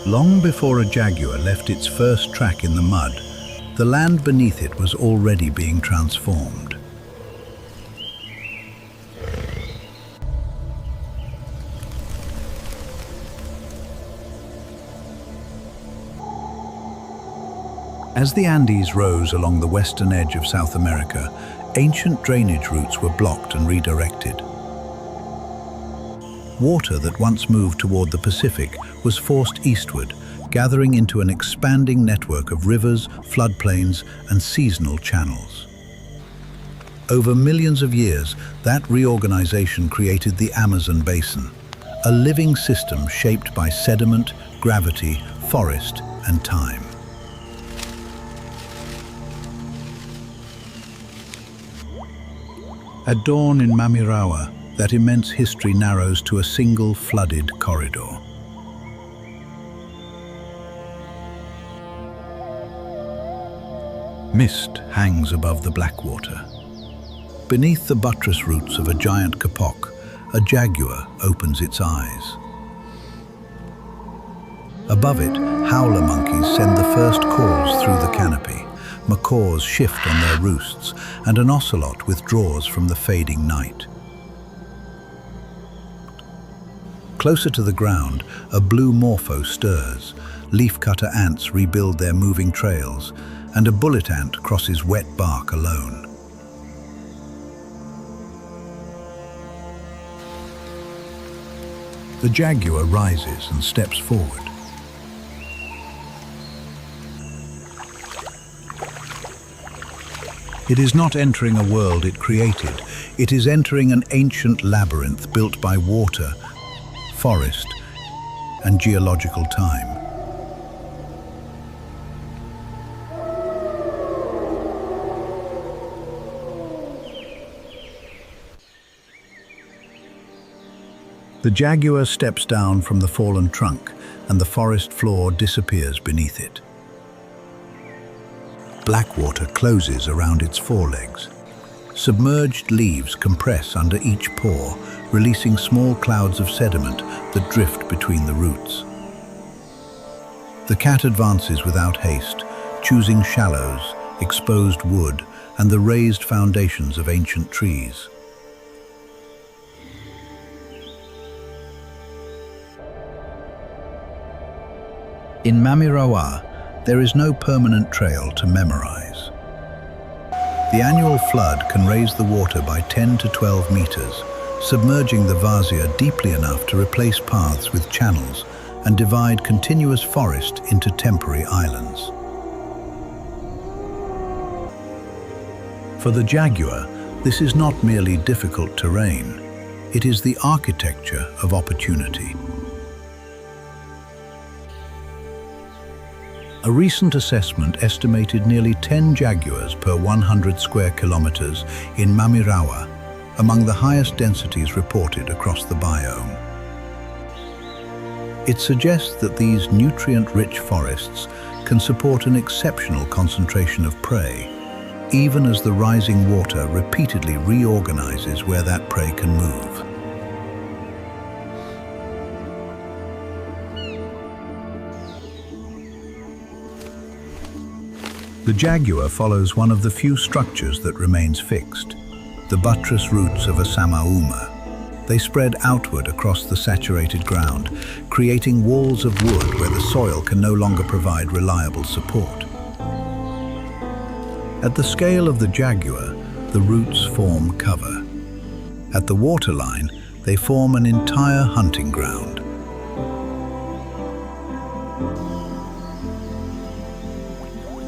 Long before a jaguar left its first track in the mud, the land beneath it was already being transformed. As the Andes rose along the western edge of South America, ancient drainage routes were blocked and redirected. Water that once moved toward the Pacific was forced eastward, gathering into an expanding network of rivers, floodplains, and seasonal channels. Over millions of years, that reorganization created the Amazon basin, a living system shaped by sediment, gravity, forest, and time. At dawn in Mamirawa, that immense history narrows to a single flooded corridor. Mist hangs above the Blackwater. Beneath the buttress roots of a giant kapok, a jaguar opens its eyes. Above it, howler monkeys send the first calls through the canopy. Macaws shift on their roosts, and an ocelot withdraws from the fading night. Closer to the ground, a blue morpho stirs. Leafcutter ants rebuild their moving trails, and a bullet ant crosses wet bark alone. The jaguar rises and steps forward. It is not entering a world it created. It is entering an ancient labyrinth built by water, forest, and geological time. The jaguar steps down from the fallen trunk, and the forest floor disappears beneath it. Blackwater closes around its forelegs. Submerged leaves compress under each pore, releasing small clouds of sediment that drift between the roots. The cat advances without haste, choosing shallows, exposed wood, and the raised foundations of ancient trees. In Mamirawa, there is no permanent trail to memorize. The annual flood can raise the water by 10 to 12 meters, submerging the Vazia deeply enough to replace paths with channels and divide continuous forest into temporary islands. For the jaguar, this is not merely difficult terrain, it is the architecture of opportunity. A recent assessment estimated nearly 10 jaguars per 100 square kilometers in Mamirawa, among the highest densities reported across the biome. It suggests that these nutrient-rich forests can support an exceptional concentration of prey, even as the rising water repeatedly reorganizes where that prey can move. The jaguar follows one of the few structures that remains fixed, the buttress roots of a samauma. They spread outward across the saturated ground, creating walls of wood where the soil can no longer provide reliable support. At the scale of the jaguar, the roots form cover. At the waterline, they form an entire hunting ground.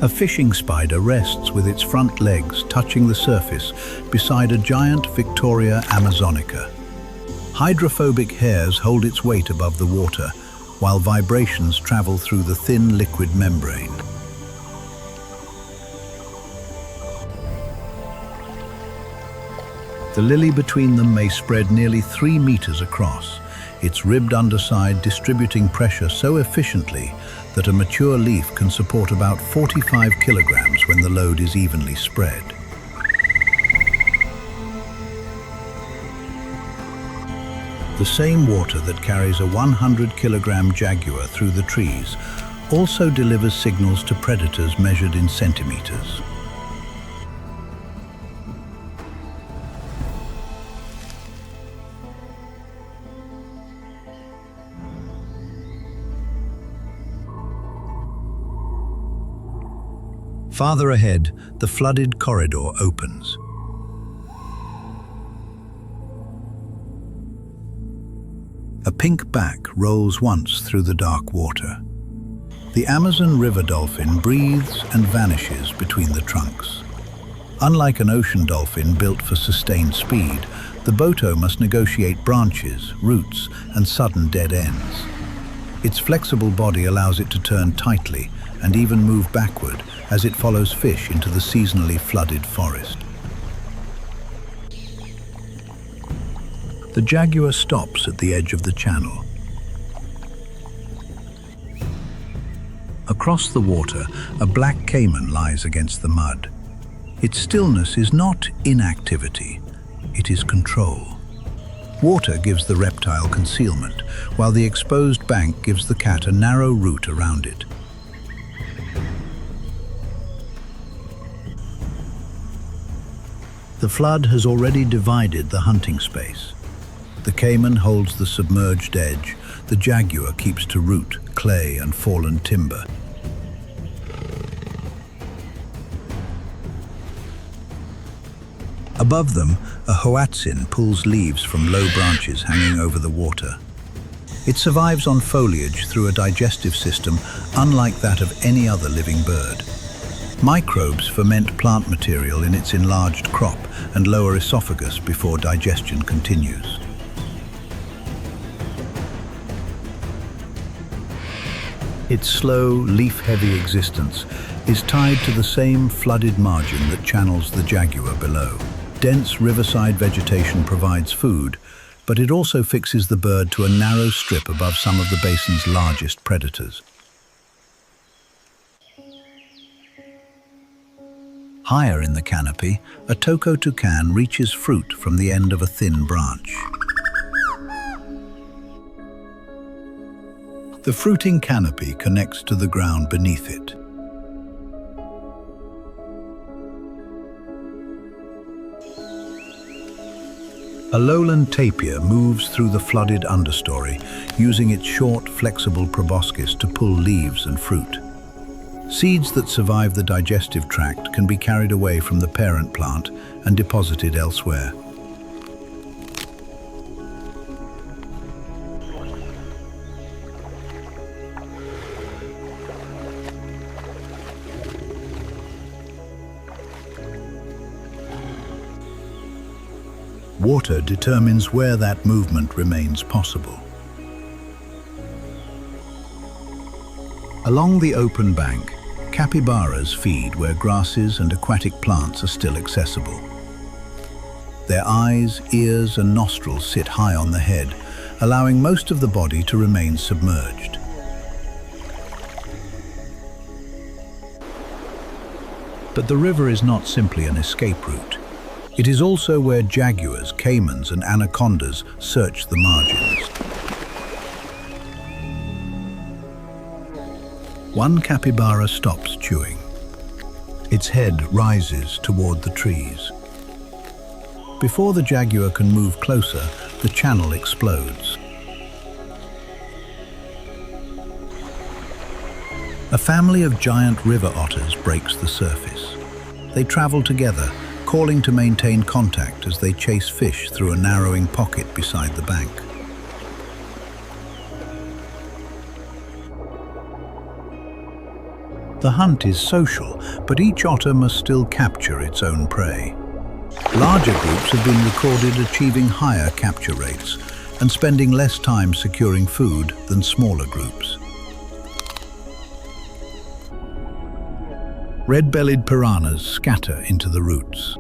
A fishing spider rests with its front legs touching the surface beside a giant Victoria amazonica. Hydrophobic hairs hold its weight above the water, while vibrations travel through the thin liquid membrane. The lily between them may spread nearly 3 meters across, its ribbed underside distributing pressure so efficiently that a mature leaf can support about 45 kilograms when the load is evenly spread. The The same water that carries a 100-kilogram jaguar through the trees also delivers signals to predators measured in centimeters. Farther ahead, the flooded corridor opens. A pink back rolls once through the dark water. The Amazon river dolphin breathes and vanishes between the trunks. Unlike an ocean dolphin built for sustained speed, the boto must negotiate branches, roots, and sudden dead ends. Its flexible body allows it to turn tightly and even move backward as it follows fish into the seasonally flooded forest. The jaguar stops at the edge of the channel. Across the water, a black caiman lies against the mud. Its stillness is not inactivity, it is control. Water gives the reptile concealment, while the exposed bank gives the cat a narrow route around it. The flood has already divided the hunting space. The caiman holds the submerged edge. The jaguar keeps to root, clay, and fallen timber. Above them, a hoatzin pulls leaves from low branches hanging over the water. It survives on foliage through a digestive system unlike that of any other living bird. Microbes ferment plant material in its enlarged crop and lower esophagus before digestion continues. Its slow, leaf-heavy existence is tied to the same flooded margin that channels the jaguar below. Dense riverside vegetation provides food, but it also fixes the bird to a narrow strip above some of the basin's largest predators. Higher in the canopy, a toko toucan reaches fruit from the end of a thin branch. The fruiting canopy connects to the ground beneath it. A lowland tapir moves through the flooded understory, using its short, flexible proboscis to pull leaves and fruit. Seeds that survive the digestive tract can be carried away from the parent plant and deposited elsewhere. Water determines where that movement remains possible. Along the open bank, capybaras feed where grasses and aquatic plants are still accessible. Their eyes, ears, and nostrils sit high on the head, allowing most of the body to remain submerged. But the river is not simply an escape route. It is also where jaguars, caimans, and anacondas search the margins. One capybara stops chewing. Its head rises toward the trees. Before the jaguar can move closer, the channel explodes. A family of giant river otters breaks the surface. They travel together, calling to maintain contact as they chase fish through a narrowing pocket beside the bank. The hunt is social, but each otter must still capture its own prey. Larger groups have been recorded achieving higher capture rates and spending less time securing food than smaller groups. Red-bellied piranhas scatter into the roots.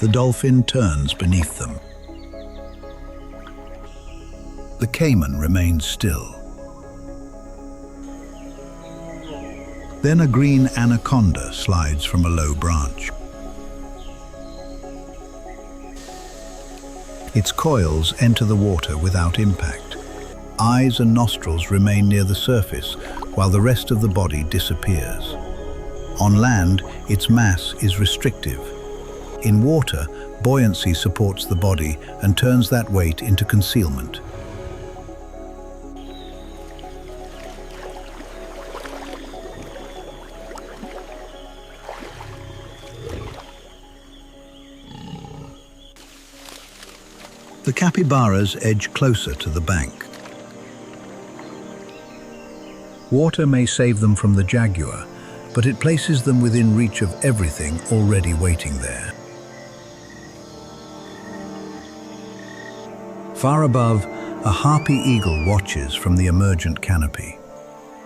The dolphin turns beneath them. The caiman remains still. Then a green anaconda slides from a low branch. Its coils enter the water without impact. Eyes and nostrils remain near the surface, while the rest of the body disappears. On land, its mass is restrictive. In water, buoyancy supports the body and turns that weight into concealment. The capybaras edge closer to the bank. Water may save them from the jaguar, but it places them within reach of everything already waiting there. Far above, a harpy eagle watches from the emergent canopy.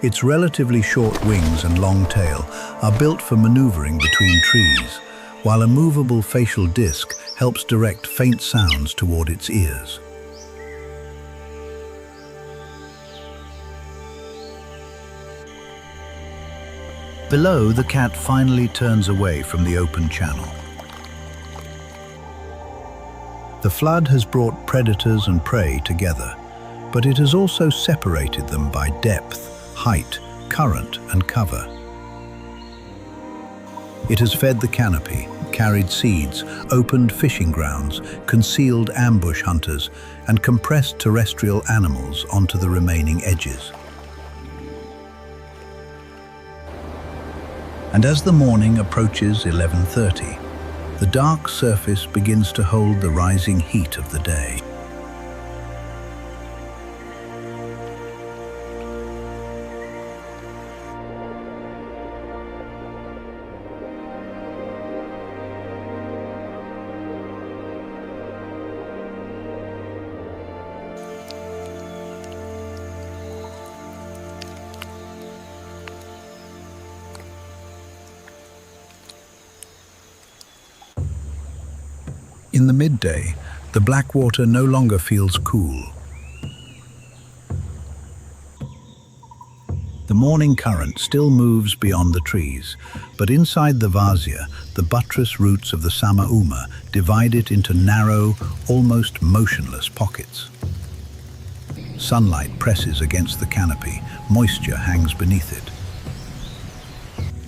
Its relatively short wings and long tail are built for maneuvering between trees, while a movable facial disc helps direct faint sounds toward its ears. Below, the cat finally turns away from the open channel. The flood has brought predators and prey together, but it has also separated them by depth, height, current, and cover. It has fed the canopy, carried seeds, opened fishing grounds, concealed ambush hunters, and compressed terrestrial animals onto the remaining edges. And as the morning approaches 11:30, the dark surface begins to hold the rising heat of the day. In the midday, the black water no longer feels cool. The morning current still moves beyond the trees, but inside the Vazia, the buttress roots of the Samauma divide it into narrow, almost motionless pockets. Sunlight presses against the canopy, moisture hangs beneath it.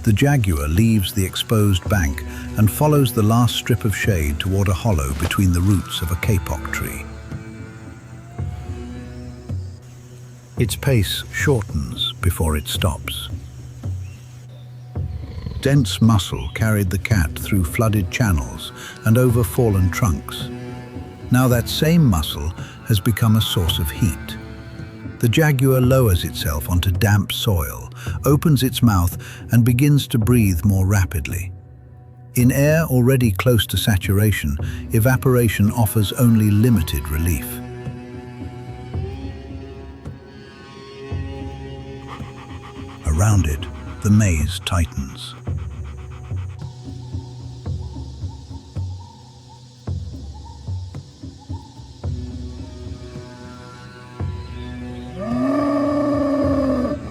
The jaguar leaves the exposed bank and follows the last strip of shade toward a hollow between the roots of a kapok tree. Its pace shortens before it stops. Dense muscle carried the cat through flooded channels and over fallen trunks. Now that same muscle has become a source of heat. The jaguar lowers itself onto damp soil, opens its mouth, and begins to breathe more rapidly. In air already close to saturation, evaporation offers only limited relief. Around it, the maze tightens.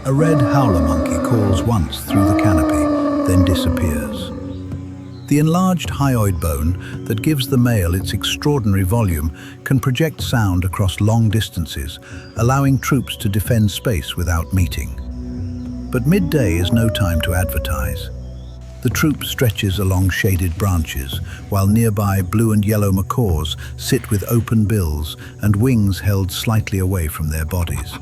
A red howler monkey calls once through the canopy, then disappears. The enlarged hyoid bone that gives the male its extraordinary volume can project sound across long distances, allowing troops to defend space without meeting. But midday is no time to advertise. The troop stretches along shaded branches, while nearby blue and yellow macaws sit with open bills and wings held slightly away from their bodies.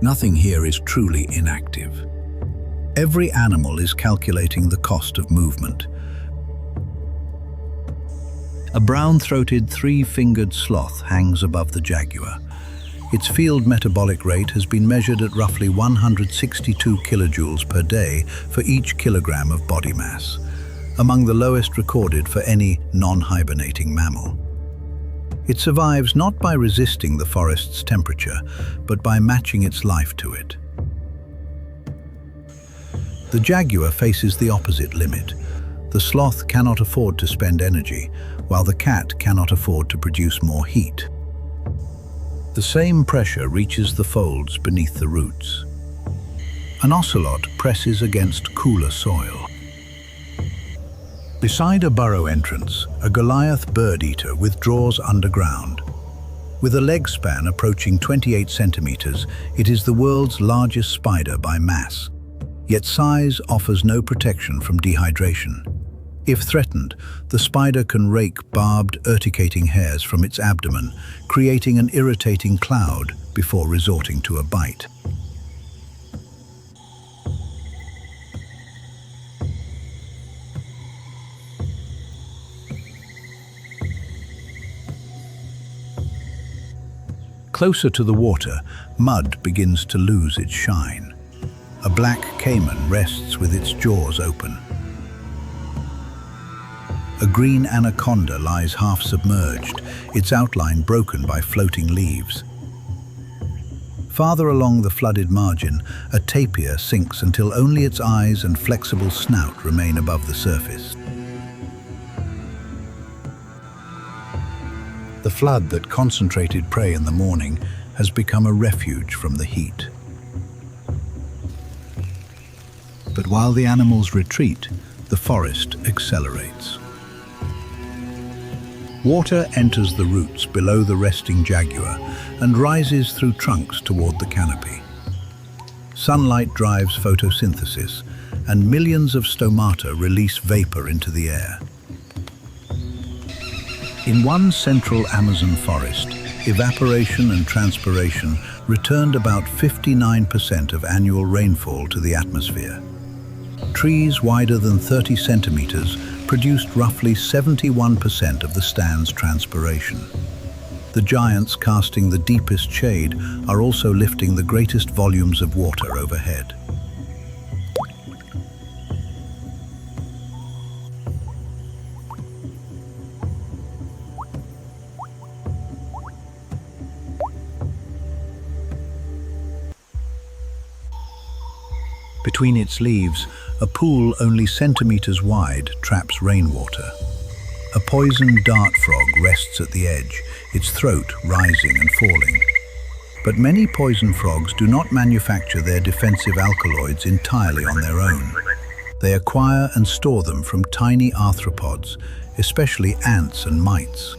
Nothing here is truly inactive. Every animal is calculating the cost of movement. A brown-throated, three-fingered sloth hangs above the jaguar. Its field metabolic rate has been measured at roughly 162 kilojoules per day for each kilogram of body mass, among the lowest recorded for any non-hibernating mammal. It survives not by resisting the forest's temperature, but by matching its life to it. The jaguar faces the opposite limit. The sloth cannot afford to spend energy, while the cat cannot afford to produce more heat. The same pressure reaches the folds beneath the roots. An ocelot presses against cooler soil. Beside a burrow entrance, a Goliath bird-eater withdraws underground. With a leg span approaching 28 centimeters, it is the world's largest spider by mass. Yet size offers no protection from dehydration. If threatened, the spider can rake barbed, urticating hairs from its abdomen, creating an irritating cloud before resorting to a bite. Closer to the water, mud begins to lose its shine. A black caiman rests with its jaws open. A green anaconda lies half submerged, its outline broken by floating leaves. Farther along the flooded margin, a tapir sinks until only its eyes and flexible snout remain above the surface. The flood that concentrated prey in the morning has become a refuge from the heat. But while the animals retreat, the forest accelerates. Water enters the roots below the resting jaguar and rises through trunks toward the canopy. Sunlight drives photosynthesis, and millions of stomata release vapor into the air. In one central Amazon forest, evaporation and transpiration returned about 59% of annual rainfall to the atmosphere. Trees wider than 30 centimeters produced roughly 71% of the stand's transpiration. The giants casting the deepest shade are also lifting the greatest volumes of water overhead. Between its leaves, a pool only centimeters wide traps rainwater. A poisoned dart frog rests at the edge, its throat rising and falling. But many poison frogs do not manufacture their defensive alkaloids entirely on their own. They acquire and store them from tiny arthropods, especially ants and mites.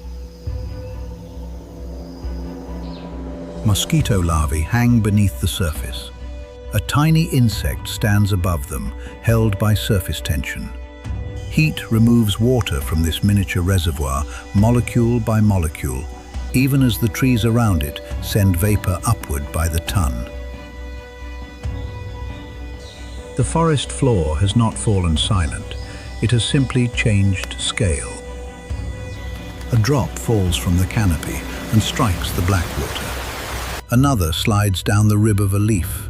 Mosquito larvae hang beneath the surface. A tiny insect stands above them, held by surface tension. Heat removes water from this miniature reservoir, molecule by molecule, even as the trees around it send vapor upward by the ton. The forest floor has not fallen silent. It has simply changed scale. A drop falls from the canopy and strikes the black water. Another slides down the rib of a leaf.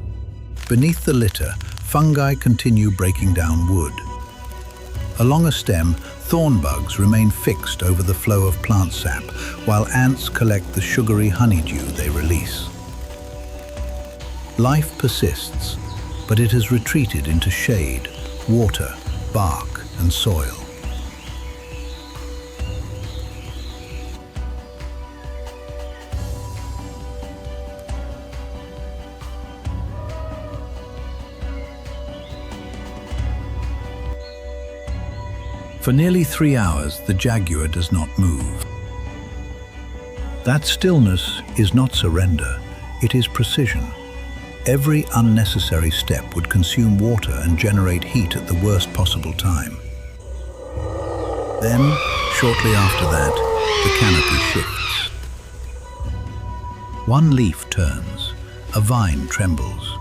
Beneath the litter, fungi continue breaking down wood. Along a stem, thorn bugs remain fixed over the flow of plant sap, while ants collect the sugary honeydew they release. Life persists, but it has retreated into shade, water, bark, and soil. For nearly 3 hours, the jaguar does not move. That stillness is not surrender, it is precision. Every unnecessary step would consume water and generate heat at the worst possible time. Then, shortly after that, the canopy shifts. One leaf turns, a vine trembles.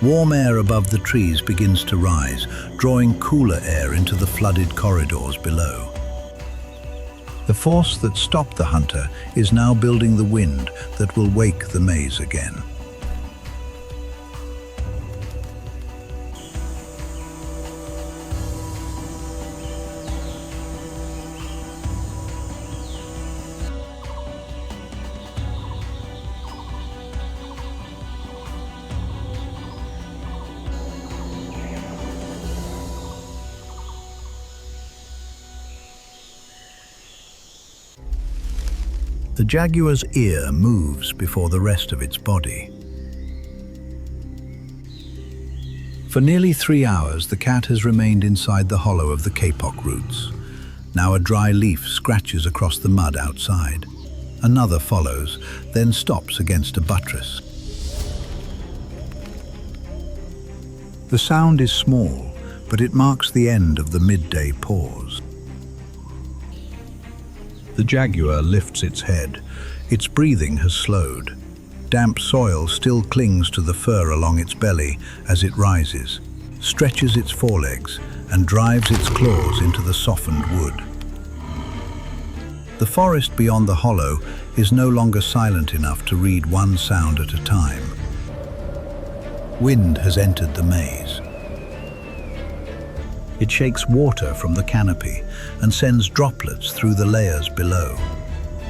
Warm air above the trees begins to rise, drawing cooler air into the flooded corridors below. The force that stopped the hunter is now building the wind that will wake the maze again. The jaguar's ear moves before the rest of its body. For nearly 3 hours, the cat has remained inside the hollow of the kapok roots. Now a dry leaf scratches across the mud outside. Another follows, then stops against a buttress. The sound is small, but it marks the end of the midday pause. The jaguar lifts its head. Its breathing has slowed. Damp soil still clings to the fur along its belly as it rises, stretches its forelegs, and drives its claws into the softened wood. The forest beyond the hollow is no longer silent enough to read one sound at a time. Wind has entered the maze. It shakes water from the canopy and sends droplets through the layers below.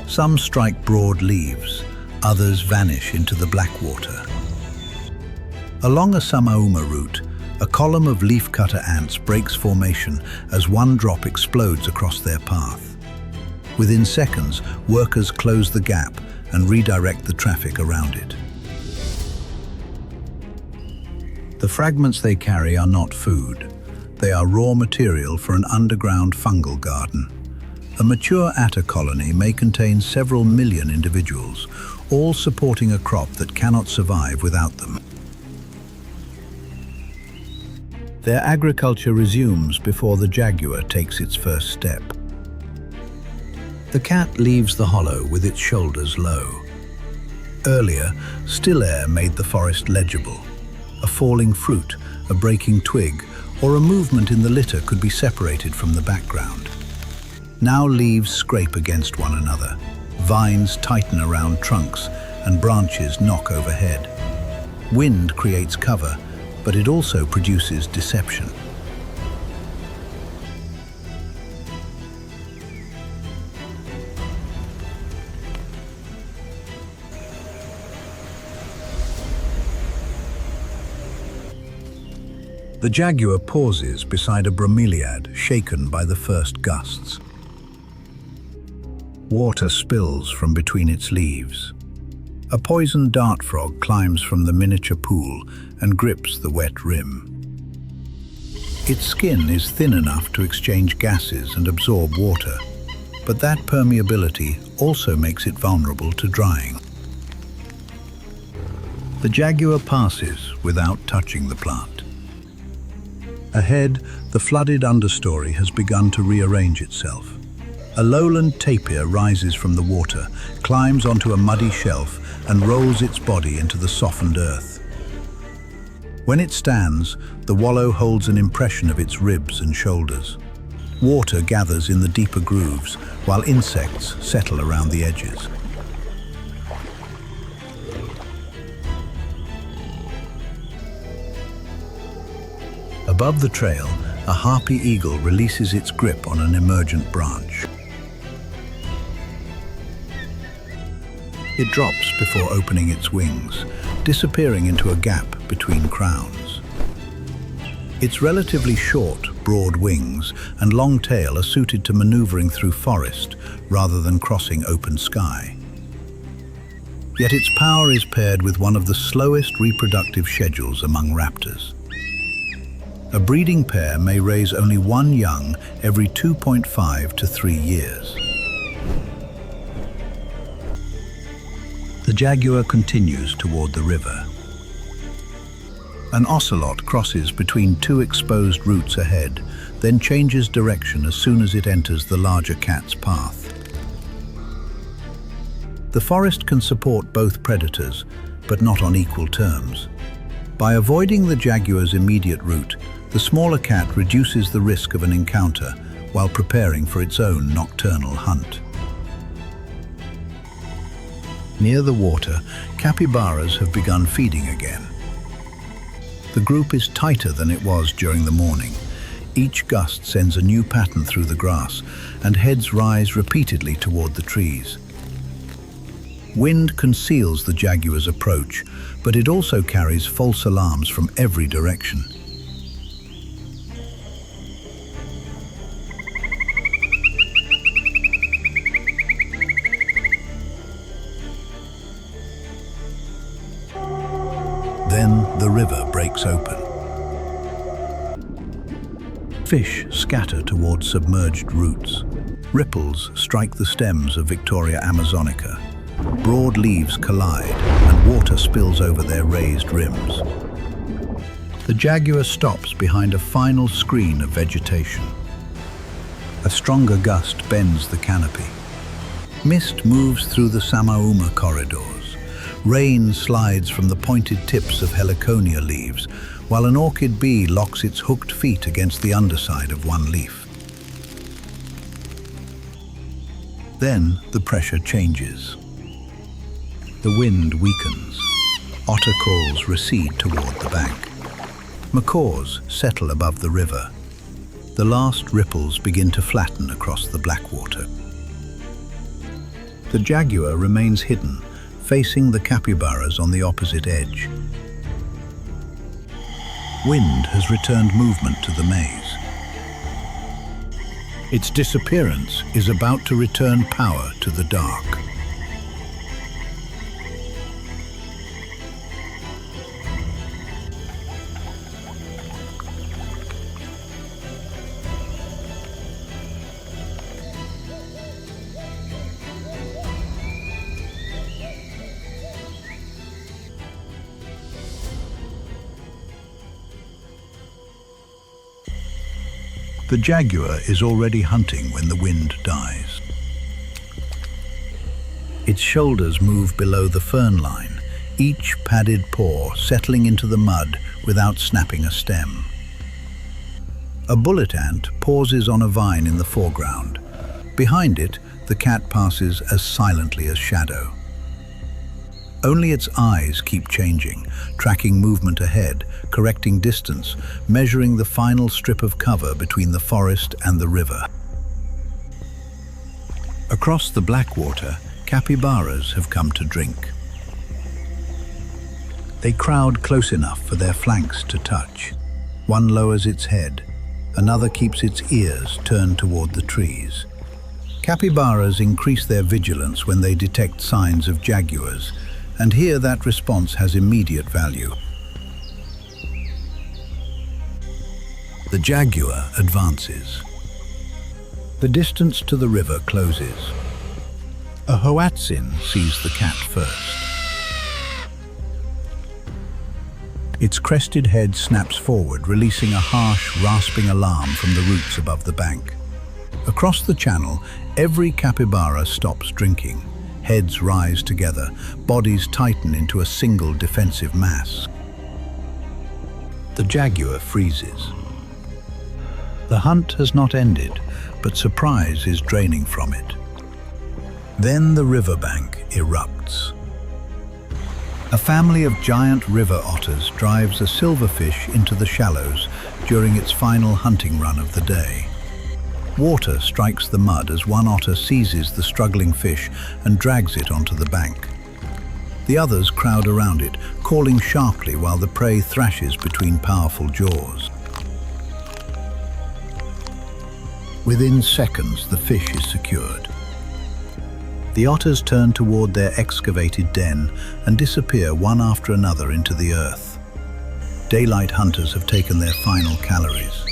Some strike broad leaves, others vanish into the black water. Along a Samauma route, a column of leafcutter ants breaks formation as one drop explodes across their path. Within seconds, workers close the gap and redirect the traffic around it. The fragments they carry are not food. They are raw material for an underground fungal garden. A mature atta colony may contain several million individuals, all supporting a crop that cannot survive without them. Their agriculture resumes before the jaguar takes its first step. The cat leaves the hollow with its shoulders low. Earlier, still air made the forest legible. A falling fruit, a breaking twig, or a movement in the litter could be separated from the background. Now leaves scrape against one another. Vines tighten around trunks and branches knock overhead. Wind creates cover, but it also produces deception. The jaguar pauses beside a bromeliad shaken by the first gusts. Water spills from between its leaves. A poisoned dart frog climbs from the miniature pool and grips the wet rim. Its skin is thin enough to exchange gases and absorb water, but that permeability also makes it vulnerable to drying. The jaguar passes without touching the plant. Ahead, the flooded understory has begun to rearrange itself. A lowland tapir rises from the water, climbs onto a muddy shelf, and rolls its body into the softened earth. When it stands, the wallow holds an impression of its ribs and shoulders. Water gathers in the deeper grooves, while insects settle around the edges. Above the trail, a harpy eagle releases its grip on an emergent branch. It drops before opening its wings, disappearing into a gap between crowns. Its relatively short, broad wings and long tail are suited to maneuvering through forest rather than crossing open sky. Yet its power is paired with one of the slowest reproductive schedules among raptors. A breeding pair may raise only one young every 2.5 to 3 years. The jaguar continues toward the river. An ocelot crosses between two exposed roots ahead, then changes direction as soon as it enters the larger cat's path. The forest can support both predators, but not on equal terms. By avoiding the jaguar's immediate route, the smaller cat reduces the risk of an encounter while preparing for its own nocturnal hunt. Near the water, capybaras have begun feeding again. The group is tighter than it was during the morning. Each gust sends a new pattern through the grass, and heads rise repeatedly toward the trees. Wind conceals the jaguar's approach, but it also carries false alarms from every direction. Then the river breaks open. Fish scatter towards submerged roots. Ripples strike the stems of Victoria amazonica. Broad leaves collide and water spills over their raised rims. The Jaguar stops behind a final screen of vegetation. A stronger gust bends the canopy. Mist moves through the Samauma corridors. Rain slides from the pointed tips of heliconia leaves, while an orchid bee locks its hooked feet against the underside of one leaf. Then the pressure changes. The wind weakens. Otter calls recede toward the bank. Macaws settle above the river. The last ripples begin to flatten across the Blackwater. The Jaguar remains hidden, facing the capybaras on the opposite edge. Wind has returned movement to the maze. Its disappearance is about to return power to the dark. The Jaguar is already hunting when the wind dies. Its shoulders move below the fern line, each padded paw settling into the mud without snapping a stem. A bullet ant pauses on a vine in the foreground. Behind it, the cat passes as silently as shadow. Only its eyes keep changing, tracking movement ahead, correcting distance, measuring the final strip of cover between the forest and the river. Across the Blackwater, capybaras have come to drink. They crowd close enough for their flanks to touch. One lowers its head, another keeps its ears turned toward the trees. Capybaras increase their vigilance when they detect signs of jaguars, and here that response has immediate value. The Jaguar advances. The distance to the river closes. A hoatzin sees the cat first. Its crested head snaps forward, releasing a harsh, rasping alarm from the roots above the bank. Across the channel, every capybara stops drinking. Heads rise together, bodies tighten into a single defensive mass. The Jaguar freezes. The hunt has not ended, but surprise is draining from it. Then the riverbank erupts. A family of giant river otters drives a silverfish into the shallows during its final hunting run of the day. Water strikes the mud as one otter seizes the struggling fish and drags it onto the bank. The others crowd around it, calling sharply while the prey thrashes between powerful jaws. Within seconds, the fish is secured. The otters turn toward their excavated den and disappear one after another into the earth. Daylight hunters have taken their final calories.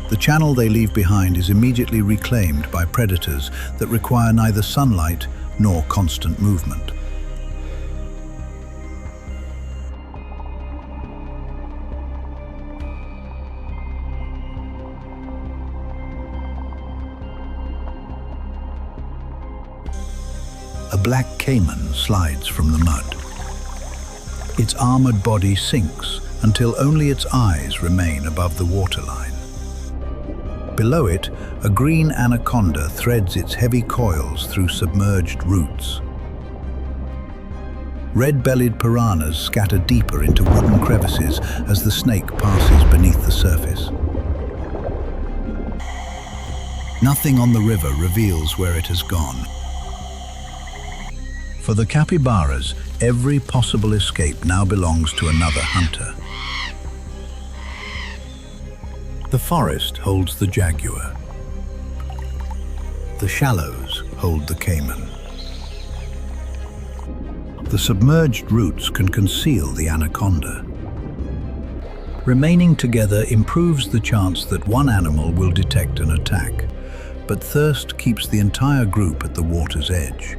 The channel they leave behind is immediately reclaimed by predators that require neither sunlight nor constant movement. A black caiman slides from the mud. Its armored body sinks until only its eyes remain above the waterline. Below it, a green anaconda threads its heavy coils through submerged roots. Red-bellied piranhas scatter deeper into wooden crevices as the snake passes beneath the surface. Nothing on the river reveals where it has gone. For the capybaras, every possible escape now belongs to another hunter. The forest holds the jaguar. The shallows hold the caiman. The submerged roots can conceal the anaconda. Remaining together improves the chance that one animal will detect an attack, but thirst keeps the entire group at the water's edge.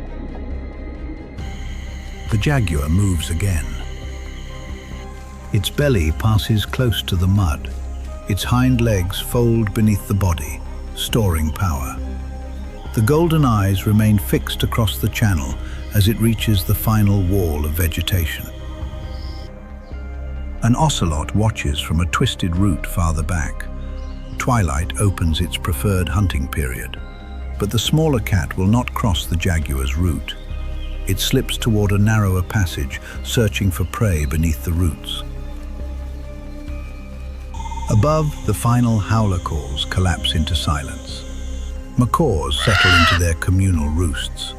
The jaguar moves again. Its belly passes close to the mud. Its hind legs fold beneath the body, storing power. The golden eyes remain fixed across the channel as it reaches the final wall of vegetation. An ocelot watches from a twisted root farther back. Twilight opens its preferred hunting period, but the smaller cat will not cross the jaguar's route. It slips toward a narrower passage, searching for prey beneath the roots. Above, the final howler calls collapse into silence. Macaws settle into their communal roosts.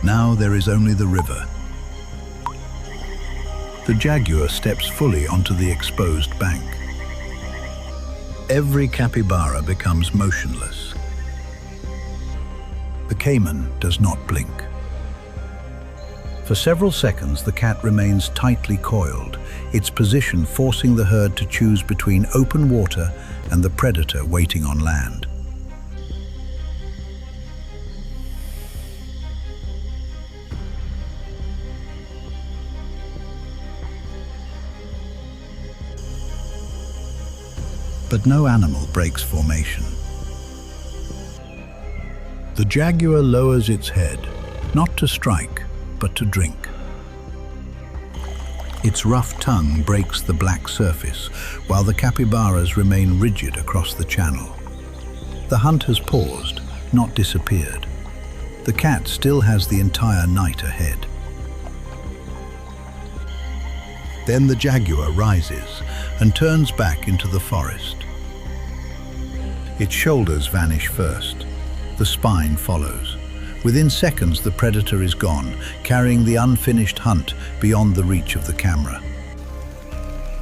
Now there is only the river. The jaguar steps fully onto the exposed bank. Every capybara becomes motionless. The caiman does not blink. For several seconds, the cat remains tightly coiled, its position forcing the herd to choose between open water and the predator waiting on land. But no animal breaks formation. The jaguar lowers its head, not to strike, but to drink. Its rough tongue breaks the black surface, while the capybaras remain rigid across the channel. The hunt has paused, not disappeared. The cat still has the entire night ahead. Then the jaguar rises and turns back into the forest. Its shoulders vanish first. The spine follows. Within seconds, the predator is gone, carrying the unfinished hunt beyond the reach of the camera.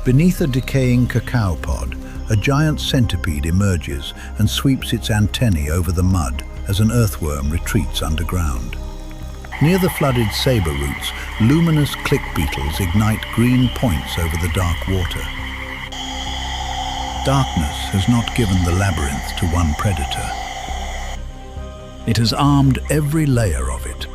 Beneath a decaying cacao pod, a giant centipede emerges and sweeps its antennae over the mud as an earthworm retreats underground. Near the flooded saber roots, luminous click beetles ignite green points over the dark water. Darkness has not given the labyrinth to one predator. It has armed every layer of it.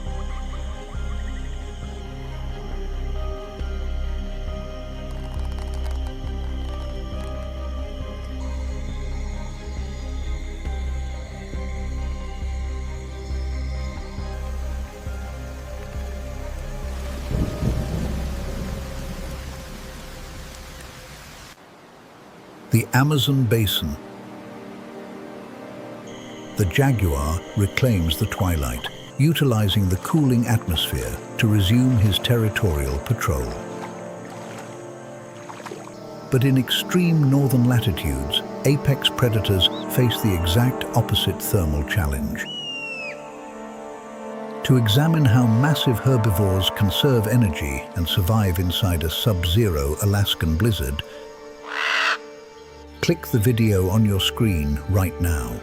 The Amazon Basin. The jaguar reclaims the twilight, utilizing the cooling atmosphere to resume his territorial patrol. But in extreme northern latitudes, apex predators face the exact opposite thermal challenge. To examine how massive herbivores conserve energy and survive inside a sub-zero Alaskan blizzard, click the video on your screen right now.